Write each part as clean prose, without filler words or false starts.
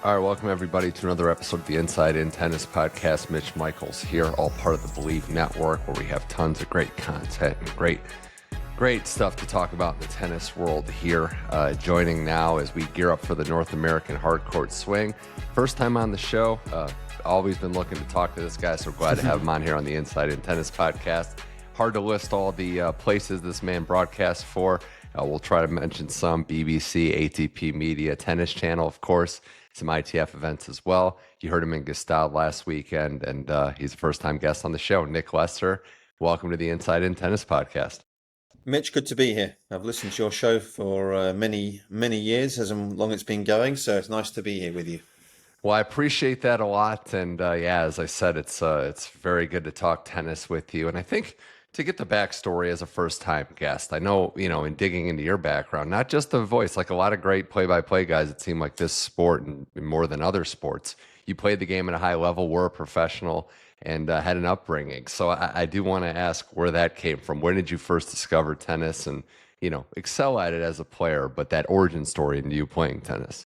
All right, welcome everybody to another episode of the Inside In Tennis Podcast. Mitch Michals here, all part of the Believe Network, where we have tons of great content and great stuff to talk about in the tennis world here. Joining now as we gear up for the North American Hardcourt Swing. First time on the show. Always been looking to talk to this guy, so glad to have him on here on the Inside In Tennis Podcast. Hard to list all the places this man broadcasts for. We'll try to mention some: BBC, ATP Media, Tennis Channel, of course, some ITF events as well. You heard him in Gstaad last weekend, and he's a first-time guest on the show. Nick Lesser, welcome to the Inside In Tennis Podcast. Mitch, good to be here. I've listened to your show for many years, as long as it's been going, so it's nice to be here with you. Well, I appreciate that a lot, and as I said, it's very good to talk tennis with you, and I think to get the backstory as a first-time guest, I know, in digging into your background, not just the voice, like a lot of great play-by-play guys, it seemed like this sport, and more than other sports, you played the game at a high level, were a professional, and had an upbringing. So I do want to ask where that came from. When did you first discover tennis and, excel at it as a player, but that origin story into you playing tennis?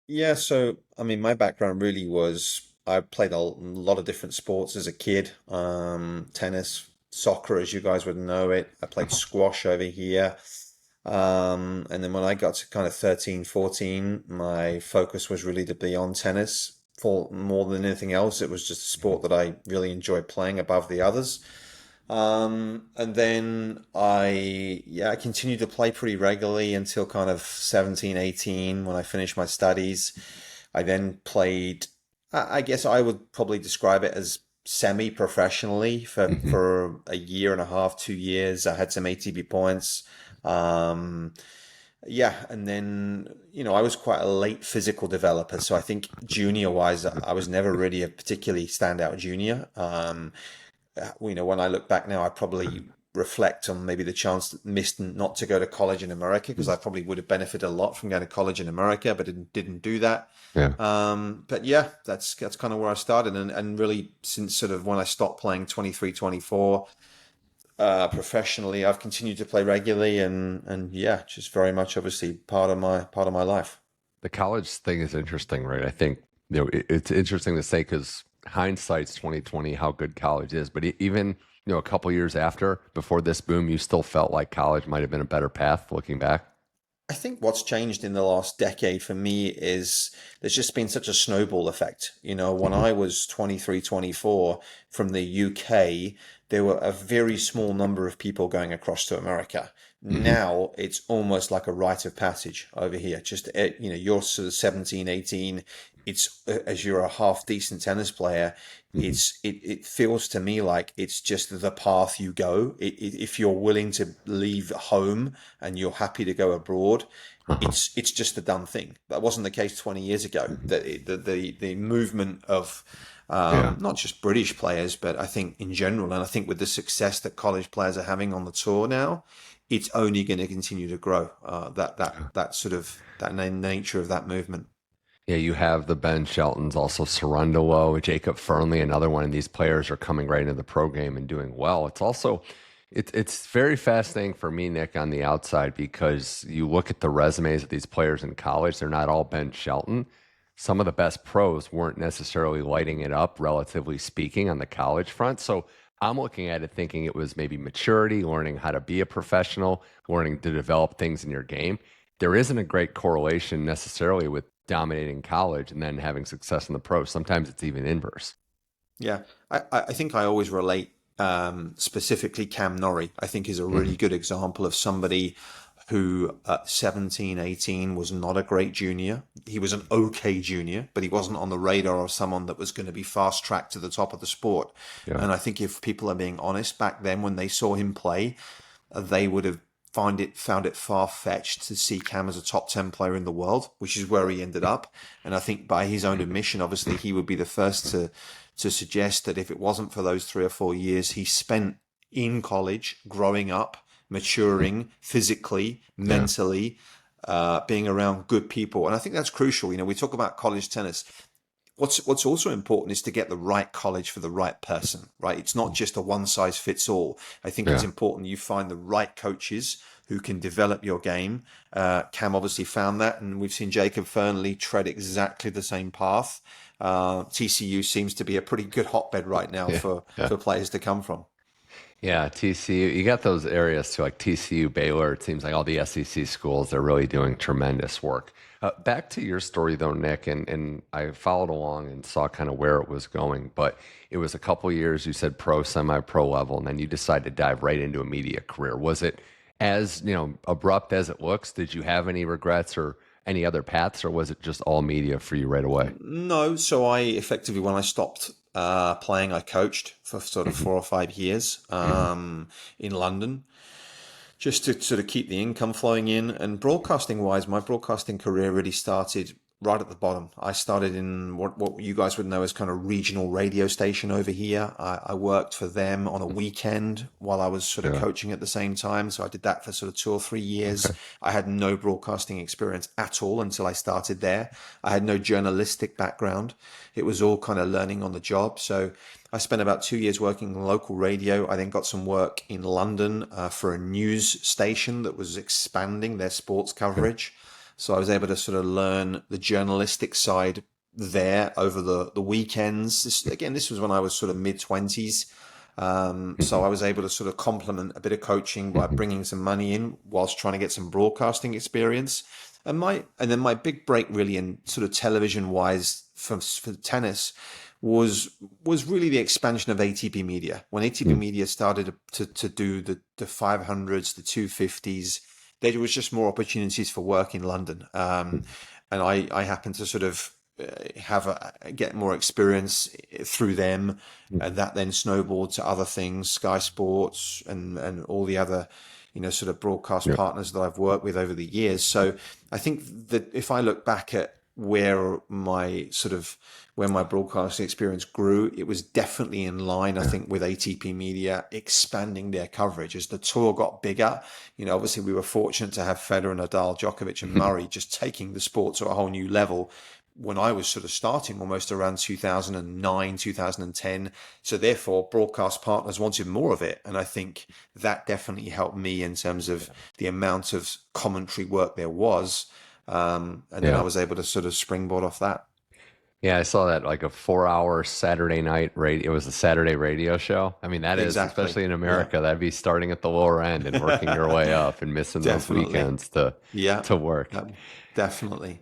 Yeah, so, my background really was, I played a lot of different sports as a kid, tennis, soccer, as you guys would know it. I played squash over here. And then when I got to kind of 13, 14, my focus was really to be on tennis. For more than anything else, it was just a sport that I really enjoyed playing above the others. And then I continued to play pretty regularly until kind of 17, 18 when I finished my studies. I then played, I guess I would probably describe it as semi-professionally for a year and a half, 2 years. I had some ATP points. And then, I was quite a late physical developer. So I think junior-wise, I was never really a particularly standout junior. When I look back now, I probably reflect on maybe the chance that missed not to go to college in America, because I probably would have benefited a lot from going to college in America, but didn't do that. Yeah. But yeah, that's kind of where I started. And really since sort of when I stopped playing 23, 24, professionally, I've continued to play regularly and just very much obviously part of my life. The college thing is interesting, right? I think, it's interesting to say because hindsight's 2020, how good college is, but even, a couple years before this boom, you still felt like college might have been a better path looking back? I think what's changed in the last decade for me is there's just been such a snowball effect. When I was 23, 24 from the UK, there were a very small number of people going across to America. Now it's almost like a rite of passage over here. Just, you're sort of 17, 18. It's, as you're a half decent tennis player, it feels to me like it's just the path you go. If you're willing to leave home and you're happy to go abroad, it's just a done thing. That wasn't the case 20 years ago. The movement of not just British players, but I think in general, and I think with the success that college players are having on the tour now, it's only going to continue to grow. That nature of that movement. Yeah, you have the Ben Sheltons, also Sarundalo, Jacob Fernley, another one, and these players are coming right into the pro game and doing well. It's also, it's very fascinating for me, Nick, on the outside, because you look at the resumes of these players in college, they're not all Ben Shelton. Some of the best pros weren't necessarily lighting it up, relatively speaking, on the college front. So I'm looking at it thinking it was maybe maturity, learning how to be a professional, learning to develop things in your game. There isn't a great correlation necessarily with dominating college and then having success in the pros. Sometimes it's even inverse. Yeah, I think I always relate specifically Cam Norrie, I think is a really good example of somebody who at 17, 18 was not a great junior. He was an okay junior, but he wasn't on the radar of someone that was going to be fast tracked to the top of the sport. Yeah. And I think if people are being honest, back then when they saw him play, they would have found it far-fetched to see Cam as a top 10 player in the world, which is where he ended up. And I think by his own admission, obviously, he would be the first to suggest that if it wasn't for those 3 or 4 years he spent in college, growing up, maturing physically, mentally, being around good people. And I think that's crucial. We talk about college tennis. what's also important is to get the right college for the right person, right? It's not just a one size fits all. I think it's Yeah. important you find the right coaches who can develop your game. Cam obviously found that, and we've seen Jacob Fernley tread exactly the same path. TCU seems to be a pretty good hotbed right now Yeah. Yeah. for players to come from. Yeah, TCU. You got those areas too, like TCU, Baylor. It seems like all the SEC schools are really doing tremendous work. Back to your story though, Nick, and I followed along and saw kind of where it was going. But it was a couple years. You said pro, semi-pro level, and then you decided to dive right into a media career. Was it as abrupt as it looks? Did you have any regrets or any other paths, or was it just all media for you right away? No, so I effectively, when I stopped playing, I coached for sort of Hmm. 4 or 5 years Hmm. in London, just to sort of keep the income flowing in. And broadcasting wise, my broadcasting career really started right at the bottom. I started in what you guys would know as kind of regional radio station over here. I worked for them on a weekend while I was sort of Yeah. coaching at the same time. So I did that for sort of 2 or 3 years. Okay. I had no broadcasting experience at all until I started there. I had no journalistic background. It was all kind of learning on the job. So I spent about 2 years working in local radio. I then got some work in London for a news station that was expanding their sports Yeah. coverage. So I was able to sort of learn the journalistic side there over the weekends. This was when I was sort of mid 20s. So Hmm. I was able to sort of complement a bit of coaching by Hmm. bringing some money in whilst trying to get some broadcasting experience. And then my big break really in sort of television wise for tennis was really the expansion of ATP media. When ATP media started to do the 500s, the 250s, there was just more opportunities for work in London. And I happened to sort of get more experience through them, and that then snowballed to other things, Sky Sports and all the other, sort of broadcast Yeah. partners that I've worked with over the years. So I think that if I look back at where my broadcasting experience grew, it was definitely in line, I Yeah. think, with ATP Media expanding their coverage as the tour got bigger. Obviously we were fortunate to have Federer, Nadal, Djokovic, and Murray just taking the sport to a whole new level when I was sort of starting almost around 2009, 2010. So therefore, broadcast partners wanted more of it. And I think that definitely helped me in terms of the amount of commentary work there was. And then I Yeah. was able to sort of springboard off that. Yeah, I saw that like a 4 hour Saturday night radio. It was a Saturday radio show. I mean, that is, Exactly. especially in Yeah. America, that'd be starting at the lower end and working your way up and missing those Definitely. weekends to Yeah. to work. Yeah. Definitely.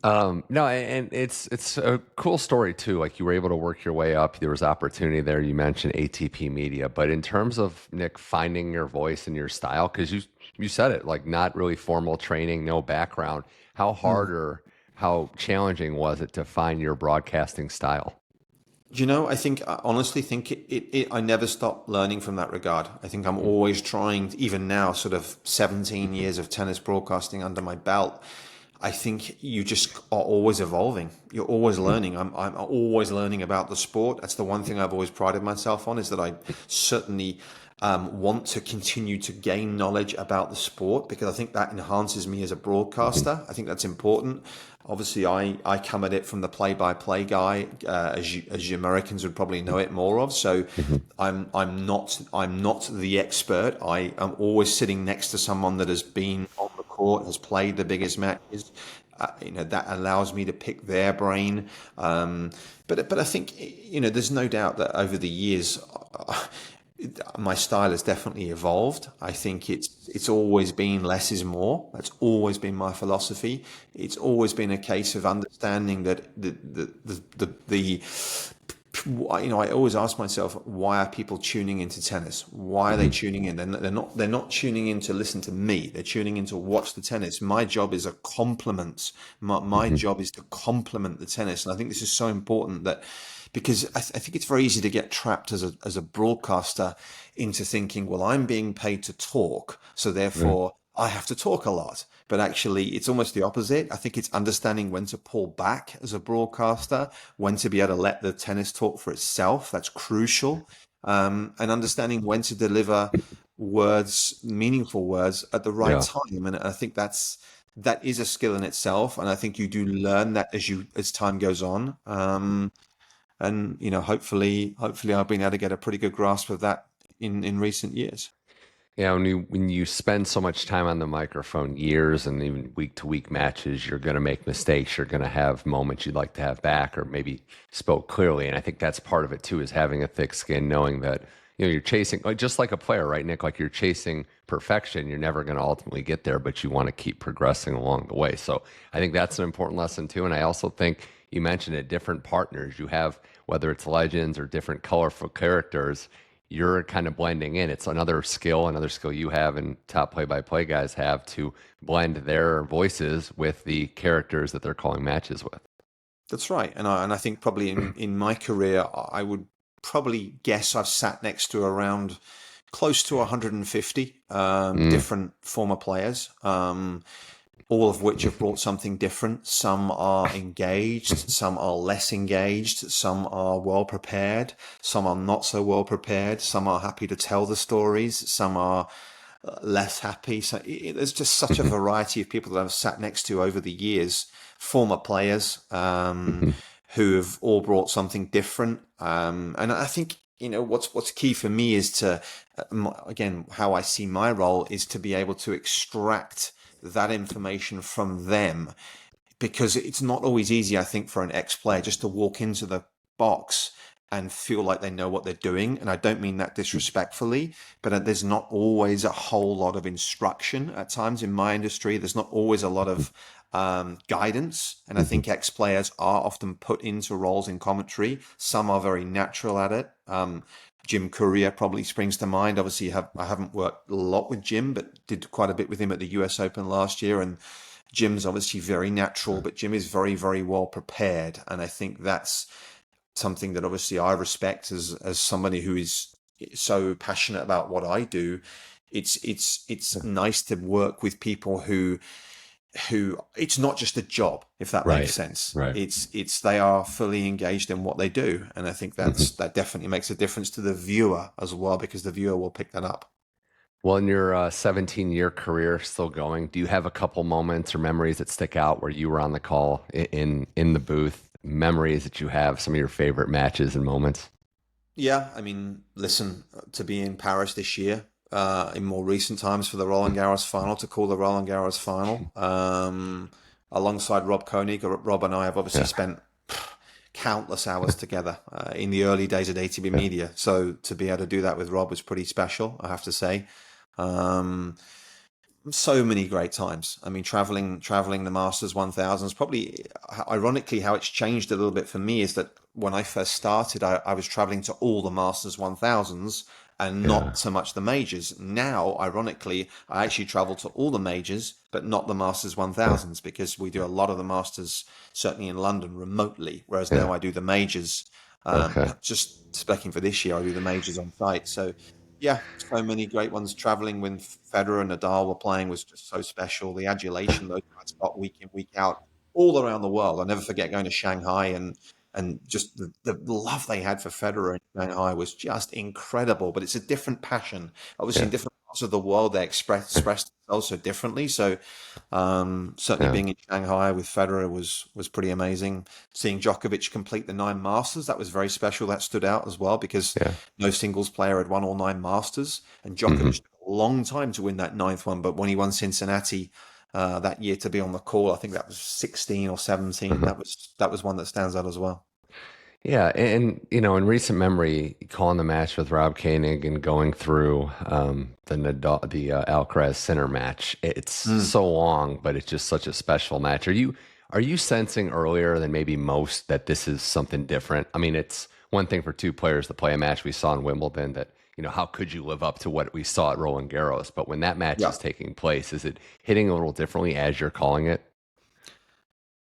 No, and it's a cool story too. Like you were able to work your way up. There was opportunity there. You mentioned ATP Media, but in terms of Nick finding your voice and your style, because you said it, like not really formal training, no background. How hard or how challenging was it to find your broadcasting style? I honestly think I never stop learning from that regard. I think I'm always trying, even now, sort of 17 years of tennis broadcasting under my belt. I think you just are always evolving. You're always learning. I'm always learning about the sport. That's the one thing I've always prided myself on, is that I certainly want to continue to gain knowledge about the sport, because I think that enhances me as a broadcaster. I think that's important. Obviously, I come at it from the play-by-play guy, as you Americans would probably know it more of. So I'm not the expert. I am always sitting next to someone that has been on the court, has played the biggest matches. That allows me to pick their brain. But I think there's no doubt that over the years, my style has definitely evolved. I think it's always been less is more. That's always been my philosophy. It's always been a case of understanding that the I always ask myself, why are people tuning into tennis? Why are they tuning in? They're not tuning in to listen to me. They're tuning in to watch the tennis. My job is a complement. My job is to complement the tennis, and I think this is so important, that because I think it's very easy to get trapped as a broadcaster into thinking, well, I'm being paid to talk, so Yeah. therefore I have to talk a lot. But actually, it's almost the opposite. I think it's understanding when to pull back as a broadcaster, when to be able to let the tennis talk for itself. That's crucial. And understanding when to deliver words, meaningful words, at the right Yeah. time. And I think that is a skill in itself, and I think you do learn that as time goes on. And hopefully I've been able to get a pretty good grasp of that in recent years. Yeah, when you spend so much time on the microphone, years and even week to week matches, you're going to make mistakes. You're going to have moments you'd like to have back, or maybe spoke clearly. And I think that's part of it too, is having a thick skin, knowing that you're chasing, like, just like a player, right, Nick? Like, you're chasing perfection. You're never going to ultimately get there, but you want to keep progressing along the way. So I think that's an important lesson too. And I also think you mentioned it, different partners you have, whether it's legends or different colorful characters, you're kind of blending in. It's another skill you have, and top play-by-play guys have, to blend their voices with the characters that they're calling matches with. That's right. And I think probably in my career, I would probably guess I've sat next to around close to 150 different former players, all of which have brought something different. Some are engaged, some are less engaged, some are well prepared, some are not so well prepared, some are happy to tell the stories, some are less happy. So there's just such a variety of people that I've sat next to over the years, former players who have all brought something different. And I think, what's key for me is to, again, how I see my role is to be able to extract that information from them, because it's not always easy, I think, for an ex-player just to walk into the box and feel like they know what they're doing. And I don't mean that disrespectfully, but there's not always a whole lot of instruction at times in my industry. There's not always a lot of guidance. And I think ex-players are often put into roles in commentary. Some are very natural at it. Jim Courier probably springs to mind. Obviously, I haven't worked a lot with Jim, but did quite a bit with him at the US Open last year. And Jim's obviously very natural, but Jim is very, very well prepared. And I think that's something that obviously I respect as somebody who is so passionate about what I do. It's nice to work with people who it's not just a job, if that makes sense. Right. It's they are fully engaged in what they do, and I think that definitely makes a difference to the viewer as well, because the viewer will pick that up. Well, in your 17-year career still going, do you have a couple moments or memories that stick out where you were on the call in the booth? Memories that you have, some of your favorite matches and moments? Yeah, I mean, listen, to be in Paris this year, in more recent times for the Roland Garros final, to call the Roland Garros final, alongside Rob Koenig. Rob and I have obviously spent countless hours together in the early days at ATP Media. So to be able to do that with Rob was pretty special, I have to say. So many great times. I mean, traveling the Masters 1000s, probably ironically how it's changed a little bit for me is that when I first started, I was traveling to all the Masters 1000s and not so much the majors. Now, ironically, I actually travel to all the majors, but not the Masters 1000s, because we do a lot of the Masters, certainly in London, remotely, whereas now I do the majors. Just speccing for this year, I do the majors on site. So yeah, so many great ones. Traveling when Federer and Nadal were playing was just so special. The adulation those guys got week in, week out, all around the world. I'll never forget going to Shanghai and just the love they had for Federer in Shanghai was just incredible. But it's a different passion. Obviously, in different parts of the world, they express themselves so differently. So certainly being in Shanghai with Federer was pretty amazing. Seeing Djokovic complete the 9 Masters, that was very special. That stood out as well, because no singles player had won all 9 Masters, and Djokovic took a long time to win that 9th one. But when he won Cincinnati that year to be on the call, I think that was 16 or 17. That was one that stands out as well. Yeah, and in recent memory, calling the match with Rob Koenig and going through the Alcaraz center match, it's so long, but it's just such a special match. Are you sensing earlier than maybe most that this is something different? I mean, it's one thing for two players to play a match we saw in Wimbledon that, how could you live up to what we saw at Roland Garros? But when that match is taking place, is it hitting a little differently as you're calling it?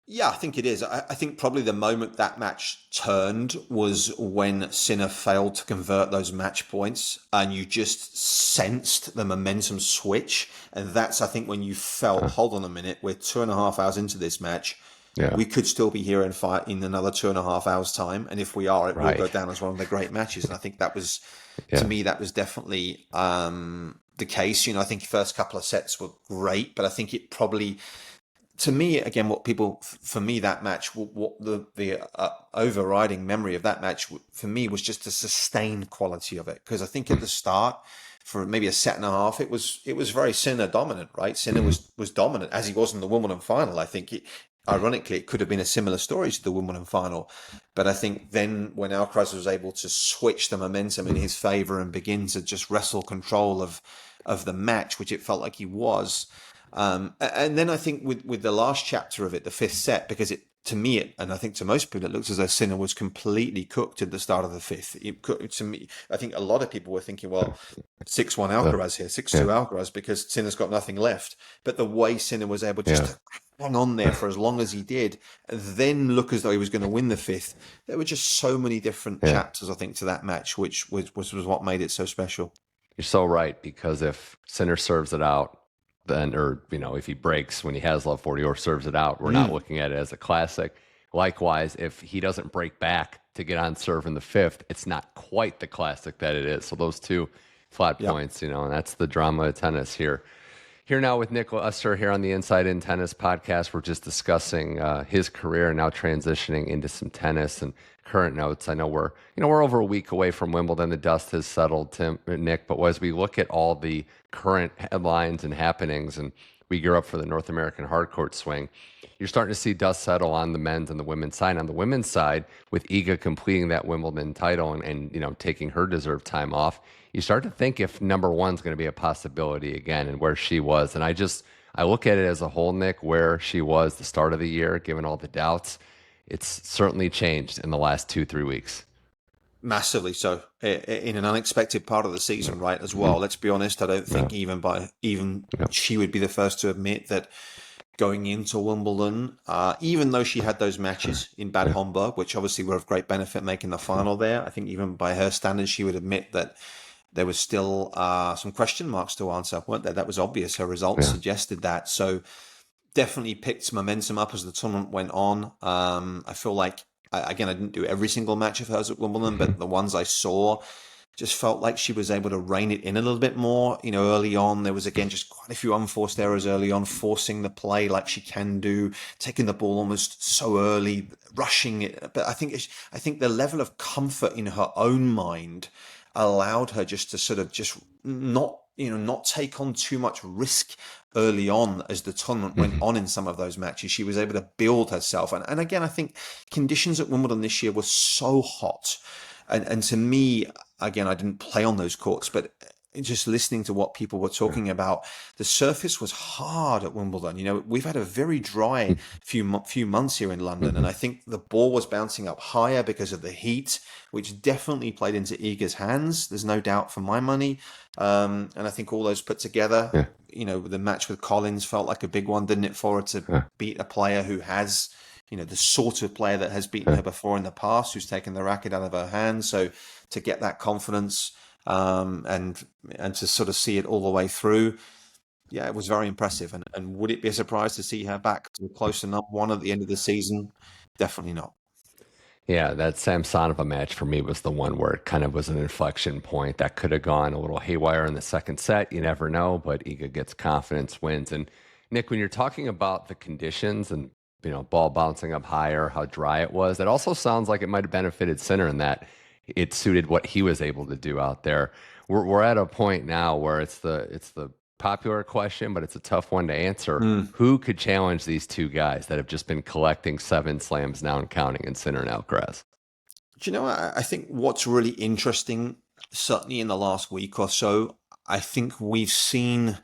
Yeah, I think it is. I think probably the moment that match turned was when Sinner failed to convert those match points, and you just sensed the momentum switch. And that's, I think, when you felt, hold on a minute, we're 2.5 hours into this match. Yeah. We could still be here in another 2.5 hours time. And if we are, it will go down as one of the great matches. And I think that was, to me, that was definitely the case. I think the first couple of sets were great, but I think it probably to me, again, for me, that match, what the overriding memory of that match for me was just the sustained quality of it. Because I think at the start, for maybe a set and a half, it was very Sinner dominant, right? Sinner was dominant as he was in the Wimbledon final. I think ironically, it could have been a similar story to the Wimbledon final. But I think then when Alcaraz was able to switch the momentum in his favor and begin to just wrestle control of the match, which it felt like he was. And then I think with the last chapter of it, the fifth set, because to me, and I think to most people, it looks as though Sinner was completely cooked at the start of the fifth. To me, I think a lot of people were thinking, well, 6-1 Alcaraz here, 6-2 Alcaraz, because Sinner's got nothing left. But the way Sinner was able just to hang on there for as long as he did, and then look as though he was going to win the fifth, there were just so many different chapters, I think, to that match, which was what made it so special. You're so right, because if Sinner serves it out, then, or, if he breaks when he has love 40 or serves it out, we're not looking at it as a classic. Likewise, if he doesn't break back to get on serve in the fifth, it's not quite the classic that it is. So those two flat points, and that's the drama of tennis here. Here now with Nick Usser here on the Inside In Tennis podcast. We're just discussing his career and now transitioning into some tennis and current notes. I know we're over a week away from Wimbledon. The dust has settled, Nick. But as we look at all the current headlines and happenings, and we gear up for the North American hardcourt swing, you're starting to see dust settle on the men's and the women's side. On the women's side, with Iga completing that Wimbledon title and taking her deserved time off, you start to think if number one's going to be a possibility again, and where she was. And I look at it as a whole, Nick, where she was the start of the year, given all the doubts. It's certainly changed in the last 2-3 weeks. Massively so, in an unexpected part of the season, right, as well. Let's be honest, I don't think even she would be the first to admit that going into Wimbledon, even though she had those matches in Bad Homburg, which obviously were of great benefit making the final there, I think even by her standards, she would admit that there was still some question marks to answer, weren't there? That was obvious. Her results suggested that. So definitely picked momentum up as the tournament went on. I feel like, again, I didn't do every single match of hers at Wimbledon, but the ones I saw just felt like she was able to rein it in a little bit more. Early on, there was, again, just quite a few unforced errors early on, forcing the play like she can do, taking the ball almost so early, rushing it. But I think the level of comfort in her own mind allowed her just to sort of just not take on too much risk early on as the tournament went on in some of those matches. She was able to build herself. And again, I think conditions at Wimbledon this year were so hot. And to me, again, I didn't play on those courts, but just listening to what people were talking about, the surface was hard at Wimbledon. We've had a very dry few months here in London, and I think the ball was bouncing up higher because of the heat, which definitely played into Iga's hands. There's no doubt for my money. And I think all those put together, the match with Collins felt like a big one, didn't it, for her to beat a player who has, the sort of player that has beaten her before in the past, who's taken the racket out of her hands. So to get that confidence, and to sort of see it all the way through, it was very impressive. And would it be a surprise to see her back to close to number one at the end of the season? Definitely not. Yeah, that Samsonova match for me was the one where it kind of was an inflection point that could have gone a little haywire in the second set. You never know, but Iga gets confidence, wins. And Nick, when you're talking about the conditions and ball bouncing up higher, how dry it was, that also sounds like it might have benefited Sinner in that it suited what he was able to do out there. We're at a point now where it's the popular question, but it's a tough one to answer. Who could challenge these two guys that have just been collecting 7 slams now and counting in Sinner and Alcaraz? Do you know, I think what's really interesting, certainly in the last week or so, I think we've seen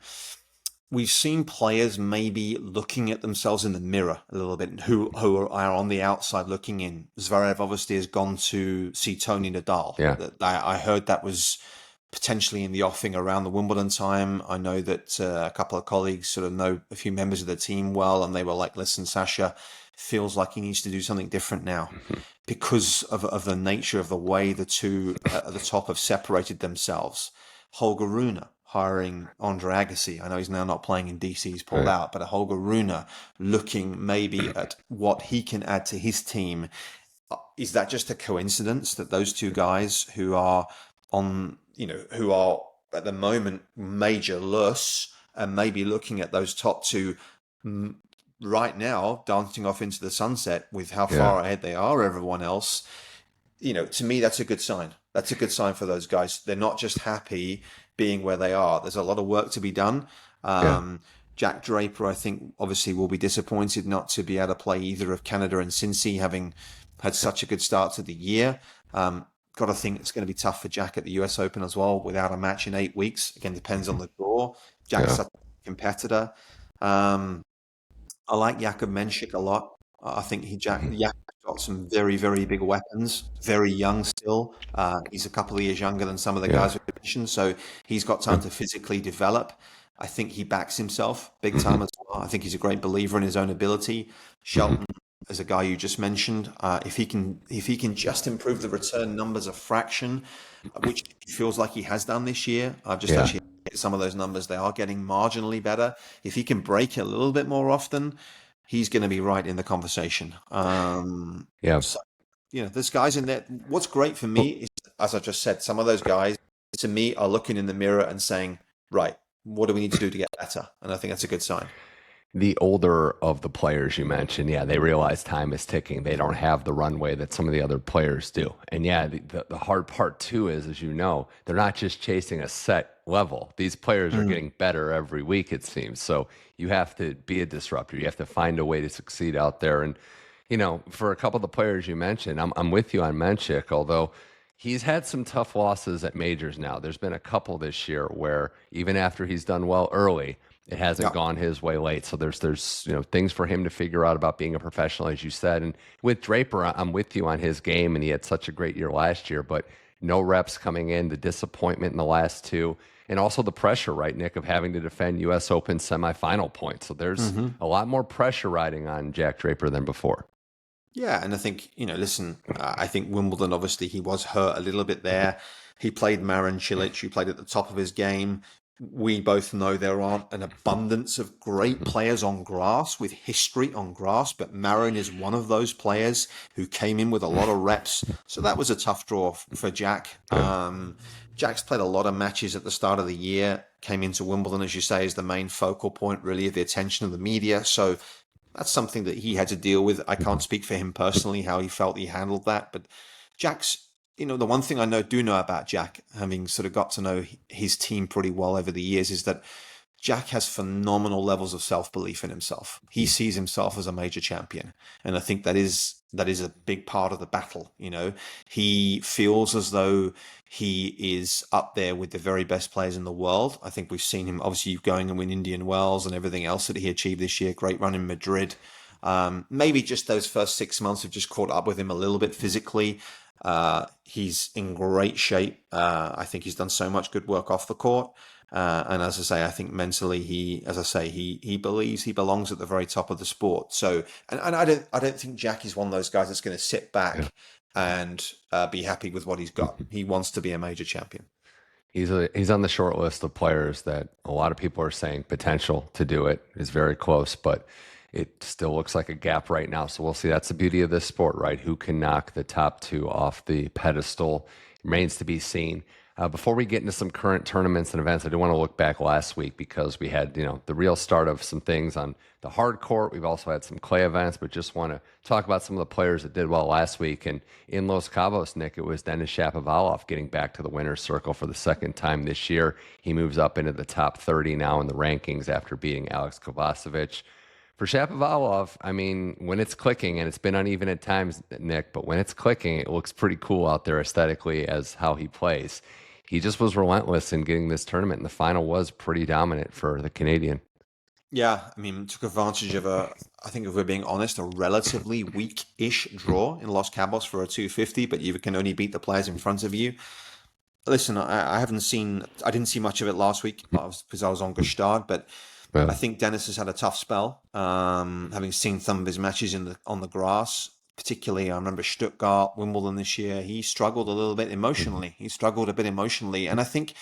players maybe looking at themselves in the mirror a little bit, who are on the outside looking in. Zverev obviously has gone to see Tony Nadal. Yeah. I heard that was potentially in the offing around the Wimbledon time. I know that a couple of colleagues sort of know a few members of the team well, and they were like, listen, Sasha, feels like he needs to do something different now because of the nature of the way the two at the top have separated themselves. Holger Rune hiring Andre Agassi. I know he's now not playing in DC, he's pulled out, but a Holger Rune looking maybe at what he can add to his team. Is that just a coincidence that those two guys who are who are at the moment major loss and maybe looking at those top two right now, dancing off into the sunset with how Yeah. far ahead they are, everyone else, to me, that's a good sign. That's a good sign for those guys. They're not just happy being where they are. There's a lot of work to be done. Yeah. Jack Draper, I think, obviously will be disappointed not to be able to play either of Canada and Cincy, having had such a good start to the year. Got to think it's going to be tough for Jack at the US Open as well, without a match in 8 weeks. Again, depends on the draw. Jack's Yeah. such a competitor. Um, I like Jakub Mensik a lot. I think Jakub's got some very, very big weapons. Very young still. He's a couple of years younger than some of the Yeah. guys we mentioned, so he's got time to physically develop. I think he backs himself big time as well. I think he's a great believer in his own ability. Shelton is a guy you just mentioned. If he can just improve the return numbers a fraction, which he feels like he has done this year. I've just Yeah. actually hit some of those numbers. They are getting marginally better. If he can break it a little bit more often, he's going to be right in the conversation. Yeah. So, there's guys in there. What's great for me Well, is, as I just said, some of those guys to me are looking in the mirror and saying, right, what do we need to do to get better? And I think that's a good sign. the older of the players you mentioned, yeah, they realize time is ticking. They don't have the runway that some of the other players do. And yeah, the hard part too is, as you know, they're not just chasing a set level. These players are getting better every week, it seems. So you have to be a disruptor. You have to find a way to succeed out there. And, for a couple of the players you mentioned, I'm with you on Menchik, although he's had some tough losses at majors now. There's been a couple this year where even after he's done well early, it hasn't Yeah. gone his way late. So there's things for him to figure out about being a professional, as you said. And with Draper, I'm with you on his game, and he had such a great year last year, but no reps coming in, the disappointment in the last two, and also the pressure, right, Nick, of having to defend U.S. Open semifinal points. So there's a lot more pressure riding on Jack Draper than before. Yeah, and I think, listen, I think Wimbledon, obviously, he was hurt a little bit there. He played Marin Cilic, who played at the top of his game. We both know there aren't an abundance of great players on grass with history on grass, but Marin is one of those players who came in with a lot of reps. So that was a tough draw for Jack. Jack's played a lot of matches at the start of the year, came into Wimbledon, as you say, as the main focal point, really, of the attention of the media. So that's something that he had to deal with. I can't speak for him personally, how he felt he handled that. But Jack's, the one thing I do know about Jack, having sort of got to know his team pretty well over the years, is that Jack has phenomenal levels of self-belief in himself. He sees himself as a major champion. And I think that is a big part of the battle. He feels as though he is up there with the very best players in the world. I think we've seen him obviously going and win Indian Wells and everything else that he achieved this year. Great run in Madrid. Maybe just those first 6 months have just caught up with him a little bit physically. He's in great shape. I think he's done so much good work off the court. And as I say, I think mentally he believes he belongs at the very top of the sport. So, and I don't think Jack is one of those guys that's going to sit back and be happy with what he's got. He wants to be a major champion. He's on the short list of players that a lot of people are saying potential to do it is very close, but it still looks like a gap right now. So we'll see. That's the beauty of this sport, right? Who can knock the top two off the pedestal remains to be seen. Before we get into some current tournaments and events, I do want to look back last week because we had, the real start of some things on the hard court. We've also had some clay events, but just want to talk about some of the players that did well last week. And in Los Cabos, Nick, it was Denis Shapovalov getting back to the winner's circle for the second time this year. He moves up into the top 30 now in the rankings after beating Alex Kovacevic. For Shapovalov, I mean, when it's clicking, and it's been uneven at times, Nick, but when it's clicking, it looks pretty cool out there aesthetically as how he plays. He just was relentless in getting this tournament, and the final was pretty dominant for the Canadian. Yeah, I mean, took advantage of I think if we're being honest, a relatively weak-ish draw in Los Cabos for a 250, but you can only beat the players in front of you. Listen, I didn't see much of it last week because I was on Gstaad, but I think Dennis has had a tough spell. Having seen some of his matches on the grass, particularly I remember Stuttgart, Wimbledon this year, he struggled a little bit emotionally. He struggled a bit emotionally, and I think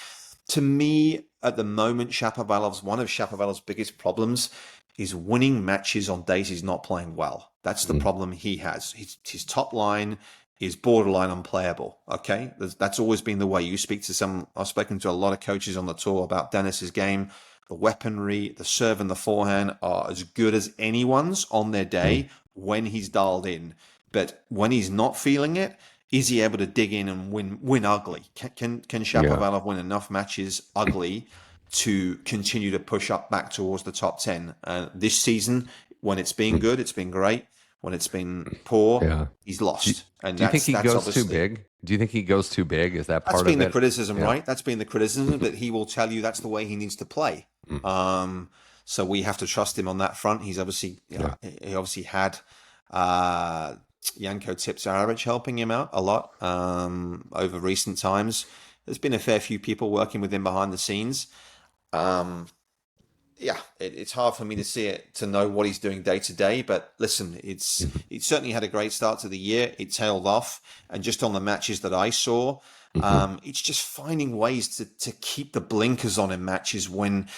to me at the moment, one of Shapovalov's biggest problems is winning matches on days he's not playing well. That's the problem he has. His top line is borderline unplayable. Okay, that's always been the way. I've spoken to a lot of coaches on the tour about Dennis's game. the weaponry, the serve and the forehand are as good as anyone's on their day when he's dialed in. But when he's not feeling it, is he able to dig in and win ugly? Can Shapovalov win enough matches ugly to continue to push up back towards the top 10? This season, when it's been good, it's been great. When it's been poor, he's lost. Do you think he goes too big? Do you think he goes too big? Is that part of it? That's been the criticism, right? That's been the criticism, but he will tell you that's the way he needs to play. So we have to trust him on that front. He's obviously, he obviously had Janko Tipsarevic helping him out a lot over recent times. There's been a fair few people working with him behind the scenes. It's hard for me to see it, to know what he's doing day to day. But listen, it certainly had a great start to the year. It tailed off. And just on the matches that I saw, it's just finding ways to keep the blinkers on in matches when,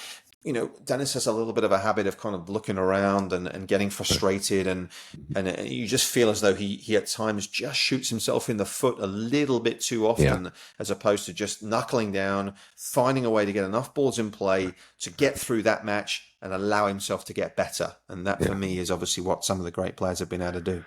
Denis has a little bit of a habit of kind of looking around and getting frustrated. And you just feel as though he at times just shoots himself in the foot a little bit too often, as opposed to just knuckling down, finding a way to get enough balls in play to get through that match and allow himself to get better. And that, for me, is obviously what some of the great players have been able to do.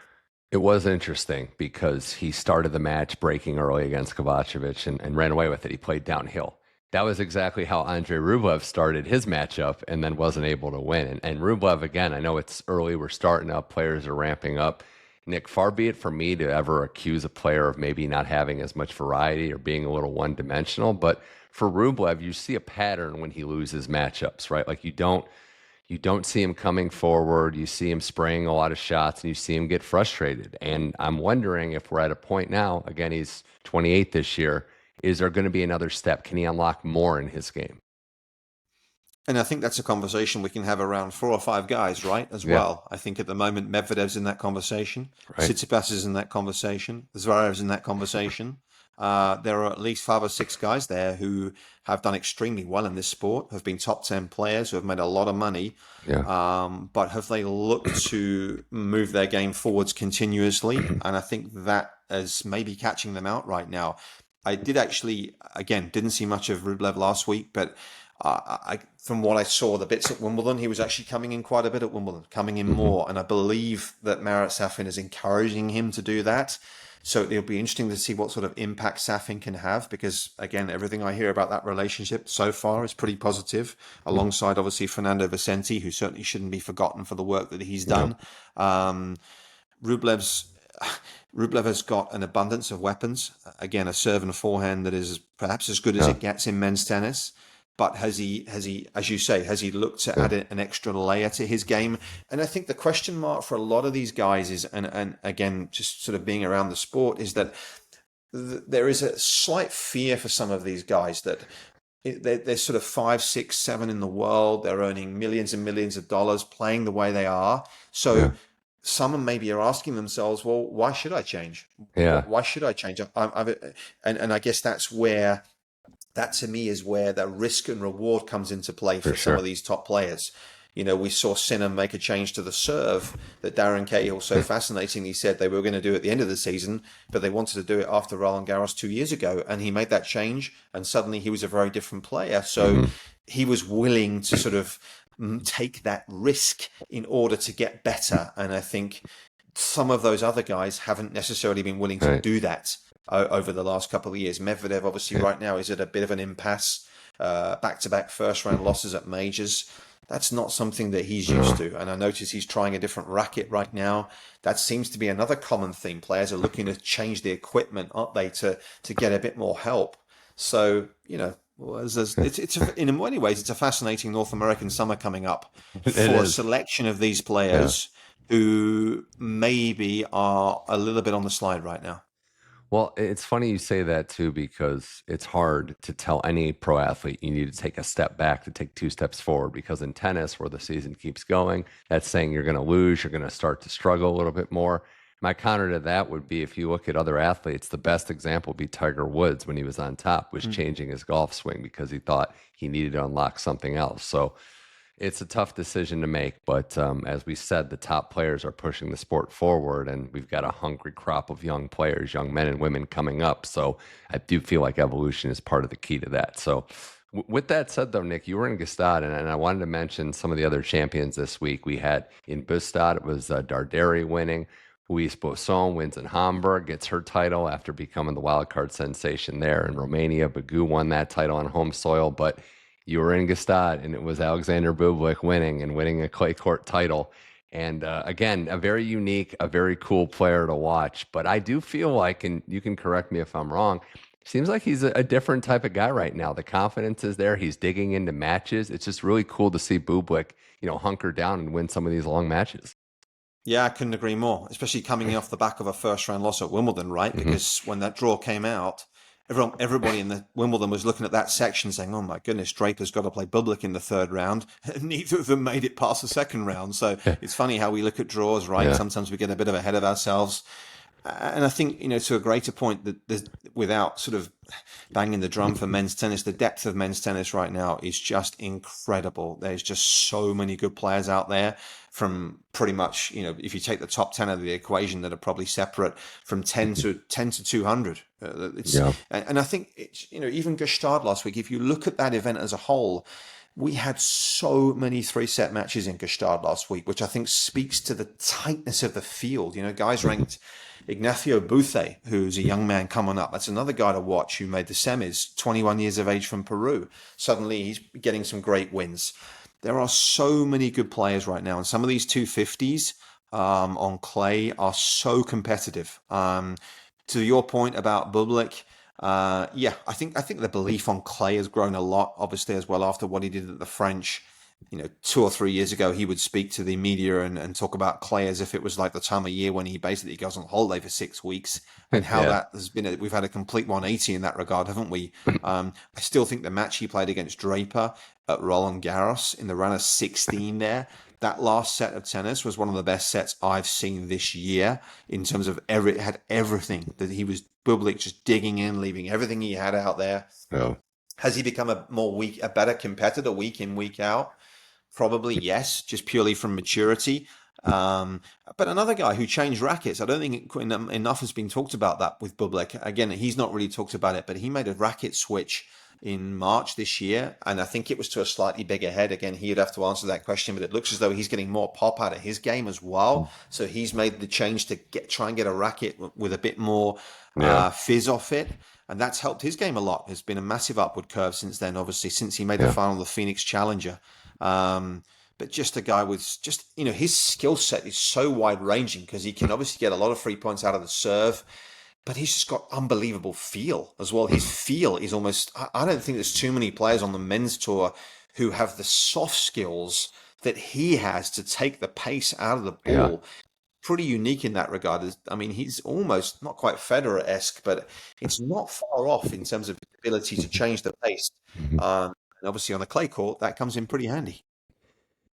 It was interesting because he started the match breaking early against Kovacevic and ran away with it. He played downhill. That was exactly how Andrey Rublev started his matchup and then wasn't able to win. And Rublev, again, I know it's early, we're starting up, players are ramping up. Nick, far be it from me to ever accuse a player of maybe not having as much variety or being a little one-dimensional, but for Rublev, you see a pattern when he loses matchups, right? Like you don't see him coming forward, you see him spraying a lot of shots, and you see him get frustrated. And I'm wondering if we're at a point now, again, he's 28 this year, is there going to be another step? Can he unlock more in his game? And I think that's a conversation we can have around 4 or 5 guys, right, as well. I think at the moment, Medvedev's in that conversation. Right. Tsitsipas is in that conversation. Zverev's in that conversation. There are at least 5 or 6 guys there who have done extremely well in this sport, have been top 10 players, who have made a lot of money. But have they looked to move their game forwards continuously? And I think that is maybe catching them out right now. I did actually, again, didn't see much of Rublev last week, but from what I saw, the bits at Wimbledon, he was actually coming in quite a bit at Wimbledon, coming in more. And I believe that Marat Safin is encouraging him to do that. So it'll be interesting to see what sort of impact Safin can have, because, again, everything I hear about that relationship so far is pretty positive, alongside, obviously, Fernando Vicente, who certainly shouldn't be forgotten for the work that he's done. Rublev has got an abundance of weapons. Again, a serve and a forehand that is perhaps as good as it gets in men's tennis. But has he, as you say, has he looked to add an extra layer to his game? And I think the question mark for a lot of these guys is, and again, just sort of being around the sport, is that there is a slight fear for some of these guys that they're sort of 5, 6, 7 in the world. They're earning millions and millions of dollars playing the way they are. So some maybe are asking themselves, well, why should I change? Why should I change? And I guess that's where, that to me is where the risk and reward comes into play for some of these top players. We saw Sinner make a change to the serve that Darren Cahill so fascinatingly said they were going to do at the end of the season, but they wanted to do it after Roland Garros 2 years ago. And he made that change, and suddenly he was a very different player. So he was willing to sort of take that risk in order to get better. And I think some of those other guys haven't necessarily been willing to do that over the last couple of years. Medvedev, obviously, right now is at a bit of an impasse. Back-to-back first-round losses at majors. That's not something that he's used to. And I notice he's trying a different racket right now. That seems to be another common theme. Players are looking to change the equipment, aren't they, to get a bit more help. So, it's in many ways, it's a fascinating North American summer coming up for a selection of these players who maybe are a little bit on the slide right now. Well, it's funny you say that too, because it's hard to tell any pro athlete you need to take a step back to take 2 steps forward, because in tennis, where the season keeps going, that's saying you're going to lose, you're going to start to struggle a little bit more. My counter to that would be, if you look at other athletes, the best example would be Tiger Woods when he was on top, was changing his golf swing because he thought he needed to unlock something else. So it's a tough decision to make, but as we said, the top players are pushing the sport forward, and we've got a hungry crop of young players, young men and women coming up. So I do feel like evolution is part of the key to that. So With that said, though, Nick, you were in Gstaad, and I wanted to mention some of the other champions this week. We had in Gstaad, it was Darderi winning. Luis Boson wins in Hamburg, gets her title after becoming the wild card sensation there. In Romania, Bagu won that title on home soil, but you were in Gstaad, and it was Alexander Bublik winning a clay court title. And again, a very unique, a very cool player to watch. But I do feel like, and you can correct me if I'm wrong, seems like he's a different type of guy right now. The confidence is there. He's digging into matches. It's just really cool to see Bublik, hunker down and win some of these long matches. Yeah, I couldn't agree more, especially coming off the back of a first round loss at Wimbledon, right? Because when that draw came out, everybody in the Wimbledon was looking at that section saying, oh my goodness, Draper's got to play Bublik in the third round. Neither of them made it past the second round. So it's funny how we look at draws, right? Yeah. Sometimes we get a bit of ahead of ourselves. And I think, to a greater point, that without sort of banging the drum for men's tennis, the depth of men's tennis right now is just incredible. There's just so many good players out there from pretty much, if you take the top 10 of the equation that are probably separate from 10 to 200. And I think it's, even Gstaad last week, if you look at that event as a whole, we had so many 3-set matches in Gstaad last week, which I think speaks to the tightness of the field. Guys ranked Ignacio Butte, who's a young man coming up. That's another guy to watch who made the semis, 21 years of age from Peru. Suddenly he's getting some great wins. There are so many good players right now, and some of these 250s on clay are so competitive. To your point about Bublik, I think the belief on clay has grown a lot, obviously, as well after what he did at the French. 2 or 3 years ago, he would speak to the media and talk about clay as if it was like the time of year when he basically goes on holiday for 6 weeks, and how that has been. We've had a complete 180 in that regard, haven't we? I still think the match he played against Draper at Roland Garros in the run of 16 there, that last set of tennis was one of the best sets I've seen this year in terms of it had everything that he was. Bublik just digging in, leaving everything he had out there. Yeah. Has he become a better competitor week in, week out? Probably yes, just purely from maturity. But another guy who changed rackets, I don't think enough has been talked about that with Bublik. Again, he's not really talked about it, but he made a racket switch in March this year, and I think it was to a slightly bigger head. Again, he'd have to answer that question, but it looks as though he's getting more pop out of his game as well. So he's made the change to try and get a racket with a bit more fizz off it. And that's helped his game a lot. There's been a massive upward curve since then, obviously, since he made the final of the Phoenix Challenger. But just a guy with his skill set is so wide ranging because he can obviously get a lot of free points out of the serve, but he's just got unbelievable feel as well. His feel is almost, I don't think there's too many players on the men's tour who have the soft skills that he has to take the pace out of the ball. Yeah. Pretty unique in that regard. I mean, he's almost not quite Federer-esque, but it's not far off in terms of ability to change the pace. And obviously on a clay court, that comes in pretty handy.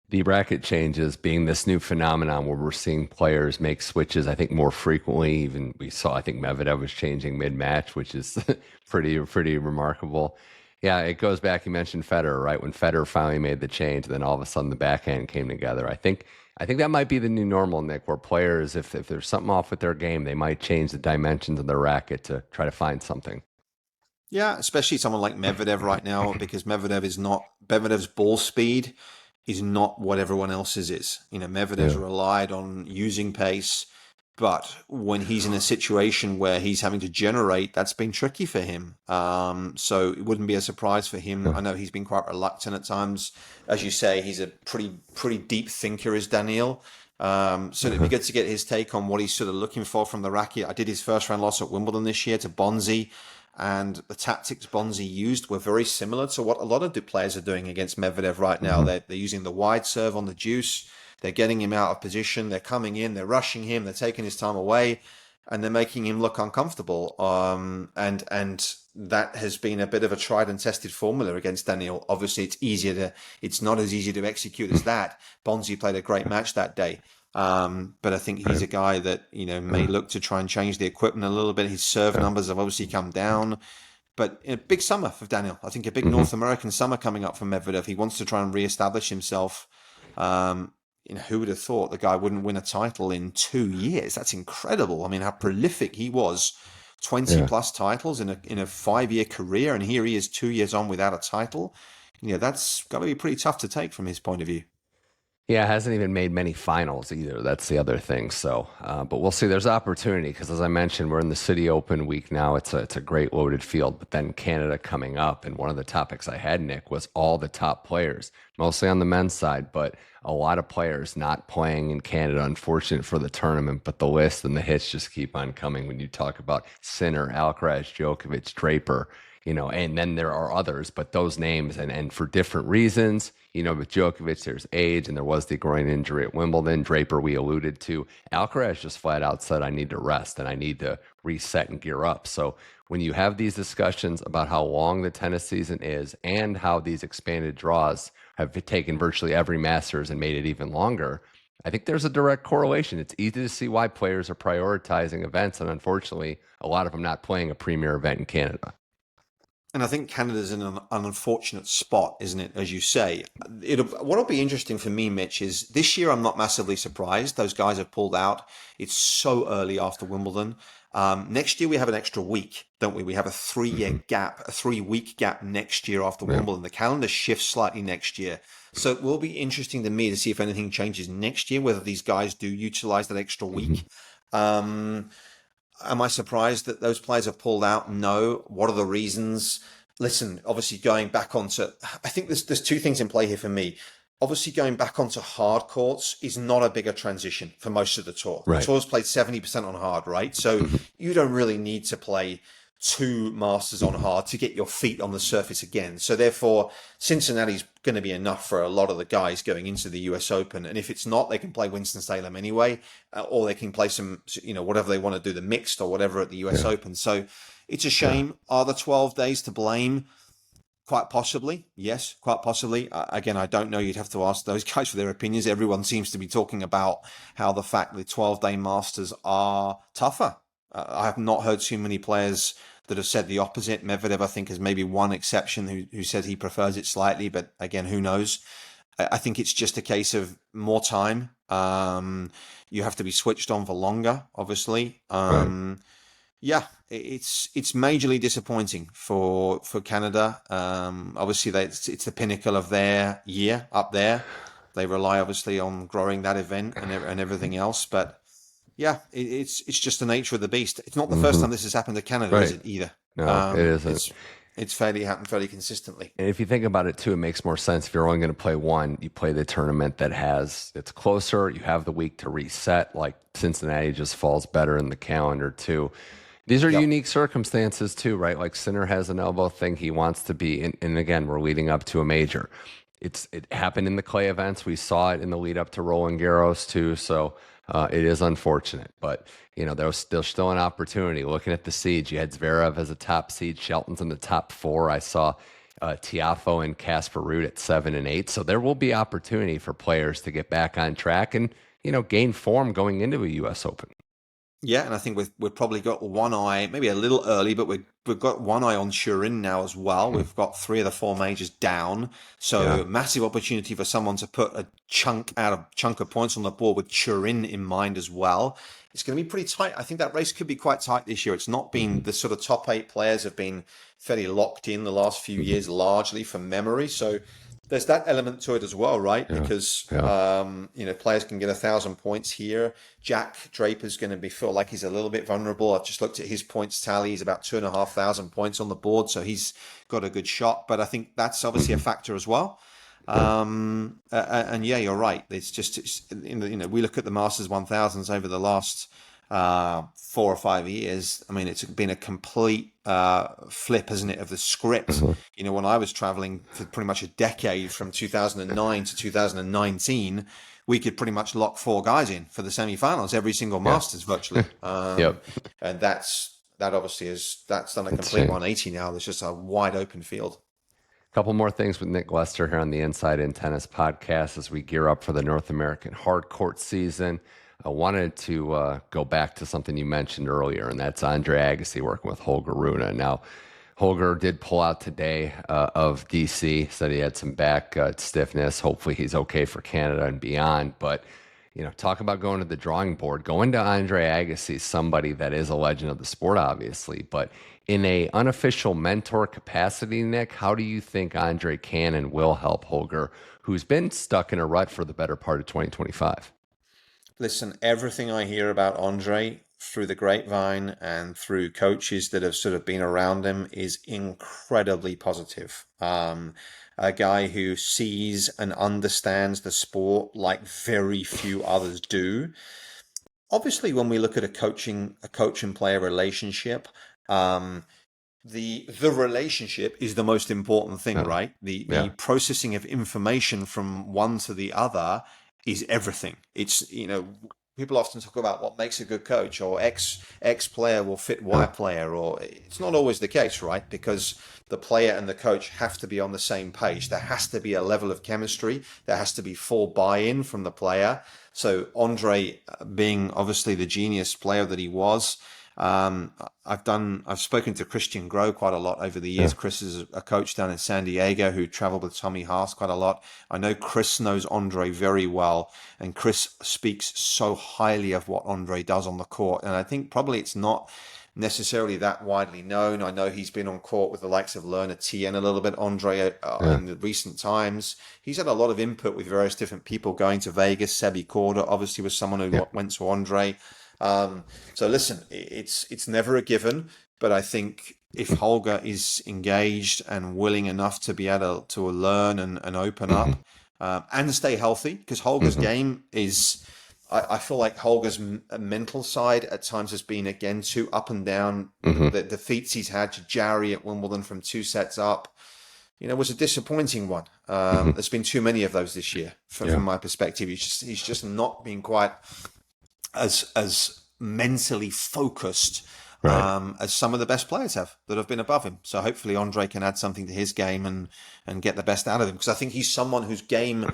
The racket changes being this new phenomenon where we're seeing players make switches, I think, more frequently. Even we saw, I think Medvedev was changing mid-match, which is pretty remarkable. Yeah, it goes back, you mentioned Federer, right? When Federer finally made the change, then all of a sudden the backhand came together. I think that might be the new normal, Nick, where players, if there's something off with their game, they might change the dimensions of their racket to try to find something. Yeah, especially someone like Medvedev right now, because Medvedev's ball speed is not what everyone else's is. Medvedev's relied on using pace, but when he's in a situation where he's having to generate, that's been tricky for him. So it wouldn't be a surprise for him. I know he's been quite reluctant at times. As you say, he's a pretty deep thinker, is Daniil. So it'd be good to get his take on what he's sort of looking for from the racket. I did his first round loss at Wimbledon this year to Bonzi, and the tactics Bonzi used were very similar to what a lot of the players are doing against Medvedev right now. They're using the wide serve on the deuce. They're getting him out of position. They're coming in. They're rushing him. They're taking his time away, and they're making him look uncomfortable. And that has been a bit of a tried and tested formula against Daniil. Obviously, it's not as easy to execute as that. Bonzi played a great match that day. But I think he's a guy that, may look to try and change the equipment a little bit. His serve numbers have obviously come down. But a big summer for Daniil. I think a big North American summer coming up for Medvedev. He wants to try and reestablish himself. Who would have thought the guy wouldn't win a title in 2 years? That's incredible. I mean, how prolific he was 20 Yeah. plus titles in a 5-year career, and here he is 2 years on without a title. That's got to be pretty tough to take from his point of view. Yeah, hasn't even made many finals either. That's the other thing. So, but we'll see. There's opportunity because, as I mentioned, we're in the Citi Open week now. It's a great loaded field. But then Canada coming up, and one of the topics I had, Nick, was all the top players, mostly on the men's side, but a lot of players not playing in Canada. Unfortunate for the tournament, but the list and the hits just keep on coming when you talk about Sinner, Alcaraz, Djokovic, Draper. And then there are others, but those names and for different reasons, with Djokovic, there's age and there was the groin injury at Wimbledon. Draper, we alluded to. Alcaraz just flat out said, I need to rest and I need to reset and gear up. So when you have these discussions about how long the tennis season is and how these expanded draws have taken virtually every Masters and made it even longer, I think there's a direct correlation. It's easy to see why players are prioritizing events, and unfortunately, a lot of them not playing a premier event in Canada. And I think Canada's in an unfortunate spot, isn't it? As you say, what'll be interesting for me, Mitch, is this year I'm not massively surprised. Those guys have pulled out. It's so early after Wimbledon. Next year we have an extra week, don't we? We have a 3-year gap, a 3-week gap next year after Wimbledon. The calendar shifts slightly next year. So it will be interesting to me to see if anything changes next year, whether these guys do utilize that extra week. Am I surprised that those players have pulled out? No. What are the reasons? Listen, obviously going back onto, I think there's two things in play here for me. Obviously going back onto hard courts is not a bigger transition for most of the tour. Right. The tour's played 70% on hard, right? So you don't really need to play 2 Masters on hard to get your feet on the surface again. So therefore, Cincinnati's going to be enough for a lot of the guys going into the US Open. And if it's not, they can play Winston-Salem anyway, or they can play some, whatever they want to do, the mixed or whatever at the US Open. So it's a shame. Are the 12 days to blame? Quite possibly. Yes, quite possibly. Again, I don't know. You'd have to ask those guys for their opinions. Everyone seems to be talking about how the fact that 12-day Masters are tougher. I have not heard too many players that have said the opposite. Medvedev, I think, is maybe one exception who said he prefers it slightly, but again, who knows? I think it's just a case of more time. You have to be switched on for longer, obviously. Right. Yeah, it's majorly disappointing for Canada. Obviously, it's the pinnacle of their year up there. They rely obviously on growing that event and everything else, but. Yeah, it's just the nature of the beast. It's not the first time this has happened to Canada, is it, either? No, it isn't. It's happened fairly consistently. And if you think about it too, it makes more sense. If you're only going to play one, you play the tournament it's closer. You have the week to reset. Like Cincinnati just falls better in the calendar too. These are unique circumstances too, right? Like Sinner has an elbow thing he wants to be in, and again, we're leading up to a major. It happened in the clay events. We saw it in the lead up to Roland Garros too. So it is unfortunate, but there's still an opportunity. Looking at the seeds, you had Zverev as a top seed. Shelton's in the top 4. I saw Tiafoe and Casper Ruud at 7 and 8. So there will be opportunity for players to get back on track and gain form going into a U.S. Open. Yeah, and I think we've probably got one eye, maybe a little early, but we've got one eye on Turin now as well. We've got 3 of the 4 majors down, so massive opportunity for someone to put a chunk of points on the board with Turin in mind as well. It's going to be pretty tight. I think that race could be quite tight this year. It's not been the sort of top 8 players have been fairly locked in the last few years, largely from memory. So there's that element to it as well, right? Because players can get 1,000 points here. Jack Draper's going to feel like he's a little bit vulnerable. I've just looked at his points tally. He's about 2,500 points on the board, so he's got a good shot. But I think that's obviously a factor as well. And yeah, you're right. We look at the Masters 1000s over the last 4 or 5 years. I mean, it's been a complete flip, hasn't it, of the script? When I was traveling for pretty much a decade from 2009 to 2019, we could pretty much lock 4 guys in for the semifinals every single Masters virtually. And that obviously that's done a complete 180 now. There's just a wide open field. Couple more things with Nick Lester here on the Inside in Tennis podcast as we gear up for the North American hard court season. I wanted to go back to something you mentioned earlier, and that's Andre Agassi working with Holger Rune. Now, Holger did pull out today of DC, said he had some back stiffness. Hopefully he's okay for Canada and beyond. But, talk about going to the drawing board. Going to Andre Agassi, somebody that is a legend of the sport, obviously, but in a unofficial mentor capacity, Nick, how do you think Andre can and will help Holger, who's been stuck in a rut for the better part of 2025? Listen, everything I hear about Andre through the grapevine and through coaches that have sort of been around him is incredibly positive. A guy who sees and understands the sport like very few others do. Obviously, when we look at a coach and player relationship, the relationship is the most important thing, Yeah. right? The Yeah. processing of information from one to the other is everything. It's, people often talk about what makes a good coach, or X player will fit Y Yeah. player, or it's not always the case, right? Because the player and the coach have to be on the same page. There has to be a level of chemistry. There has to be full buy-in from the player. So Andre, being obviously the genius player that he was, I've spoken to Christian Groh quite a lot over the years. Yeah. Chris is a coach down in San Diego who traveled with Tommy Haas quite a lot. I know Chris knows Andre very well, and Chris speaks so highly of what Andre does on the court. And I think probably it's not necessarily that widely known. I know he's been on court with the likes of Lerner Tien a little bit, Andre, Yeah. in the recent times. He's had a lot of input with various different people going to Vegas. Sebi Korda obviously was someone who Yeah. went to Andre. So listen, it's never a given, but I think if Holger is engaged and willing enough to be able to learn and open up and stay healthy, because Holger's game is, I feel like Holger's mental side at times has been again too up and down. The defeats he's had to Jarry at Wimbledon from 2 sets up, was a disappointing one. There's been too many of those this year from my perspective. He's just not been quite as mentally focused as some of the best players that have been above him. So hopefully Andre can add something to his game and get the best out of him, because I think he's someone whose game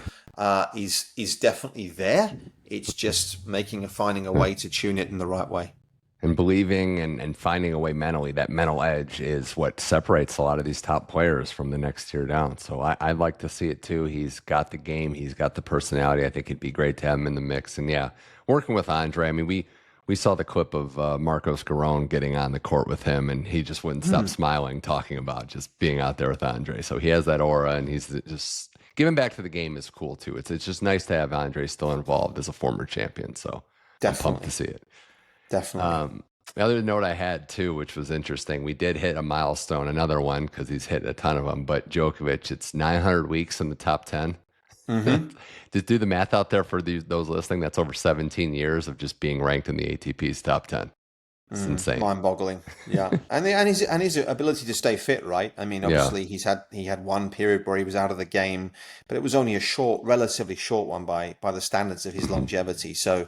is definitely there. It's just finding a way to tune it in the right way. And believing and finding a way mentally, that mental edge is what separates a lot of these top players from the next tier down. So I'd like to see it too. He's got the game. He's got the personality. I think it'd be great to have him in the mix. And yeah, working with Andre, I mean, we saw the clip of Marcos Giron getting on the court with him, and he just wouldn't stop smiling, talking about just being out there with Andre. So he has that aura, and he's just giving back to the game is cool too. It's just nice to have Andre still involved as a former champion. So I'm pumped to see it. Definitely. The other note I had too, which was interesting, we did hit a milestone, another one, because he's hit a ton of them. But Djokovic, it's 900 weeks in the top 10. Just do the math out there for those listening. That's over 17 years of just being ranked in the ATP's top 10. It's insane, mind-boggling. Yeah, and his ability to stay fit, right? I mean, obviously he had one period where he was out of the game, but it was only a relatively short one by the standards of his longevity. So,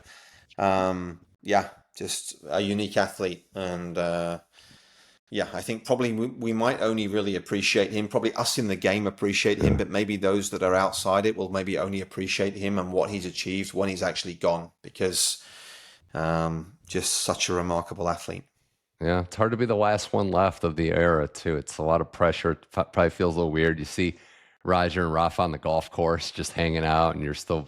just a unique athlete, and I think probably we might only really appreciate him. Probably us in the game appreciate him, but maybe those that are outside it will maybe only appreciate him and what he's achieved when he's actually gone, because just such a remarkable athlete. Yeah, it's hard to be the last one left of the era too. It's a lot of pressure. It probably feels a little weird. You see Roger and Rafa on the golf course just hanging out, and you're still,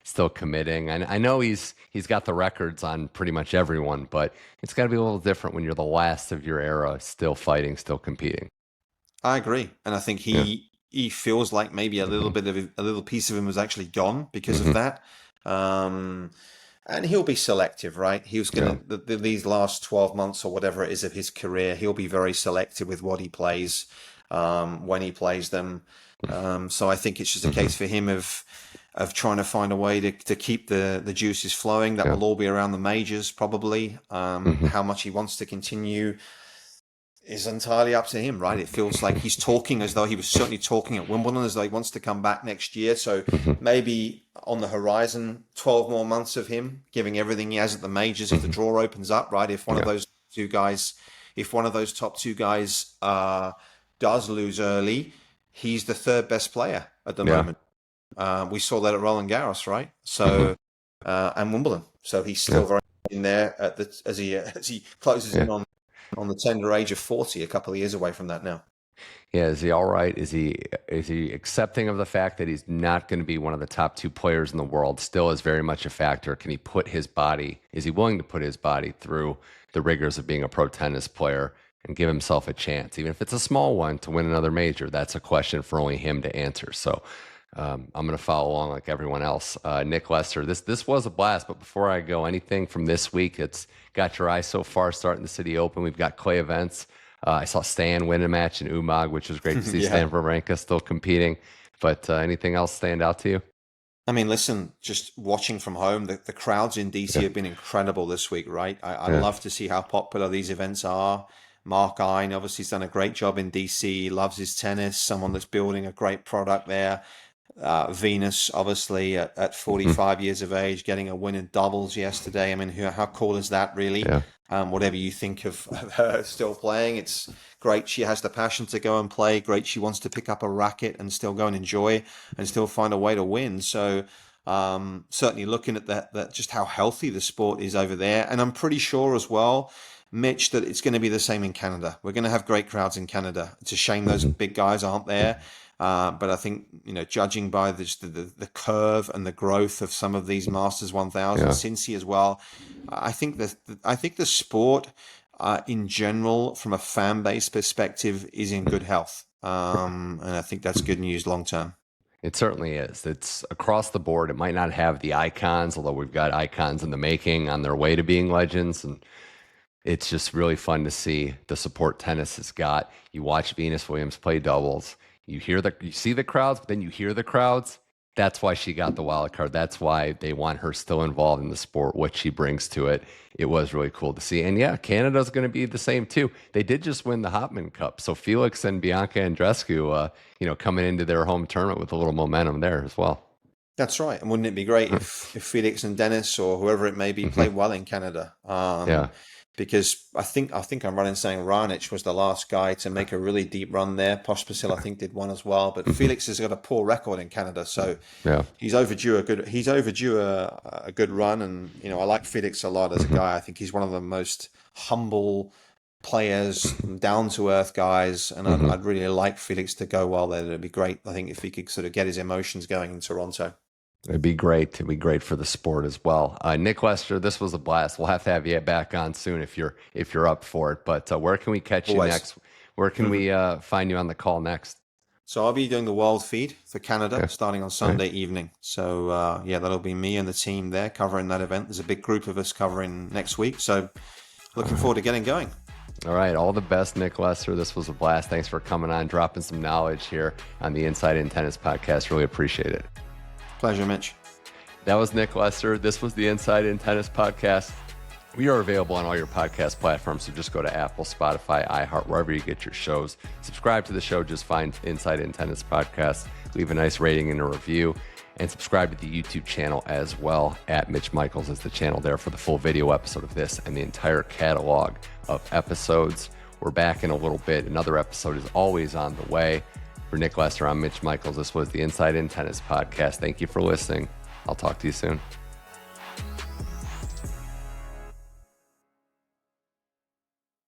still committing. And I know he's got the records on pretty much everyone, but it's got to be a little different when you're the last of your era, still fighting, still competing. I agree, and I think he feels like maybe a little bit of a little piece of him was actually gone because of that. And he'll be selective, right? He was going to these last 12 months or whatever it is of his career. He'll be very selective with what he plays, when he plays them. So I think it's just a case for him of trying to find a way to keep the juices flowing. That will all be around the majors, probably. How much he wants to continue is entirely up to him, right? It feels like he's talking as though he was certainly talking at Wimbledon, as though he wants to come back next year. So maybe on the horizon, 12 more months of him giving everything he has at the majors if the draw opens up, right? If one of those top two guys does lose early, he's the third best player at the moment. We saw that at Roland Garros, right? So and Wimbledon. So he's still very in there as he closes in on the tender age of 40, a couple of years away from that now. Yeah, is he all right? Is he accepting of the fact that he's not going to be one of the top two players in the world? Still is very much a factor. Can he put his body? Is he willing to put his body through the rigors of being a pro tennis player and give himself a chance, even if it's a small one, to win another major? That's a question for only him to answer. So I'm going to follow along like everyone else. Nick Lester, this was a blast. But before I go, anything from this week that's got your eye so far starting the Citi Open? We've got clay events. I saw Stan win a match in Umag, which was great to see. Yeah. Stan Wawrinka still competing. But anything else stand out to you? I mean, listen, just watching from home, the crowds in DC have been incredible this week, right? I love to see how popular these events are. Mark Ein obviously has done a great job in DC. He loves his tennis, someone that's building a great product there. Venus, obviously, at 45 years of age, getting a win in doubles yesterday. I mean, how cool is that, really? Yeah. Whatever you think of her still playing, it's great. She has the passion to go and play. Great. She wants to pick up a racket and still go and enjoy and still find a way to win. So certainly looking at that just how healthy the sport is over there. And I'm pretty sure as well, Mitch, that it's going to be the same in Canada. We're going to have great crowds in Canada. It's a shame those big guys aren't there. But I think, judging by the curve and the growth of some of these Masters 1000, Cincy as well, I think the sport in general, from a fan base perspective, is in good health. And I think that's good news long term. It certainly is. It's across the board. It might not have the icons, although we've got icons in the making on their way to being legends. And it's just really fun to see the support tennis has got. You watch Venus Williams play doubles. You see the crowds, but then you hear the crowds. That's why she got the wild card. That's why they want her still involved in the sport, what she brings to it. It was really cool to see. And yeah, Canada's going to be the same too. They did just win the Hopman Cup. So Felix and Bianca Andreescu, coming into their home tournament with a little momentum there as well. That's right. And wouldn't it be great if Felix and Denis or whoever it may be play well in Canada? Because I think I'm right in saying Raonic was the last guy to make a really deep run there. Pospisil, I think, did one as well. But Felix has got a poor record in Canada, so he's overdue a good run. And I like Felix a lot as a guy. I think he's one of the most humble players, down to earth guys, and I'd really like Felix to go well there. It'd be great, I think, if he could sort of get his emotions going in Toronto. It'd be great. It'd be great for the sport as well. Nick Lester, this was a blast. We'll have to have you back on soon if you're up for it. But where can we catch you next? Where can we find you on the call next? So I'll be doing the world feed for Canada starting on Sunday evening. So that'll be me and the team there covering that event. There's a big group of us covering next week. So looking forward to getting going. All right. All the best, Nick Lester. This was a blast. Thanks for coming on, dropping some knowledge here on the Inside In Tennis podcast. Really appreciate it. Pleasure, Mitch. That was Nick Lester. This was the Inside In Tennis podcast. We are available on all your podcast platforms, so just go to Apple, Spotify, iHeart, wherever you get your shows. Subscribe to the show. Just find Inside In Tennis podcast. Leave a nice rating and a review. And subscribe to the YouTube channel as well. At Mitch Michals is the channel there for the full video episode of this and the entire catalog of episodes. We're back in a little bit. Another episode is always on the way. For Nick Lester, I'm Mitch Michals. This was the Inside In Tennis podcast. Thank you for listening. I'll talk to you soon.